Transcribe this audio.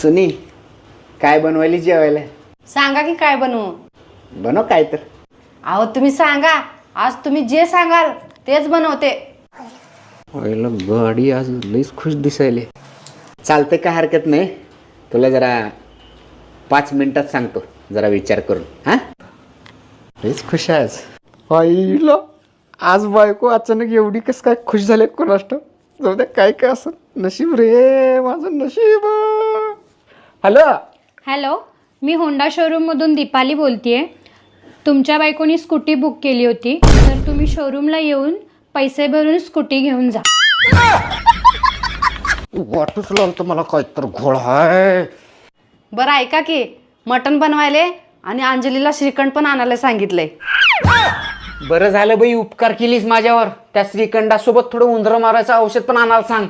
सुनी, काय बनवायली जेवायला? सांगा की काय बनवू. बनव काय तर. अहो तुम्ही सांगा, आज तुम्ही जे सांगाल तेच बनवते. पहिला गाडी आज लईच खुश दिसायले. चालते, काय हरकत नाही. तुला जरा 5 मिनिटात सांगतो, जरा विचार करून. हा, लईच खुश आहे आज. आईला आज बायको अचानक एवढी कस काय खुश झाले कोणाष्ट. जाऊ द्या, काय काय असं नशीब रे, माझं नशीब. हॅलो. हॅलो, मी होंडा शोरूममधून दीपाली बोलतेय. तुमच्या बायकोनी स्कूटी बुक केली होती, तर तुम्ही शोरूमला येऊन पैसे भरून स्कूटी घेऊन जा. वाटूच लागलं मला काय तर घोळ आहे. बरं ऐका की, मटण बनवायले आणि अंजलीला श्रीखंड पण आणायला सांगितलंय. बरं झालं बाई, उपकार केलीस माझ्यावर. त्या श्रीखंडासोबत थोडं उंदरं मारायचं औषध पण आणायला सांग.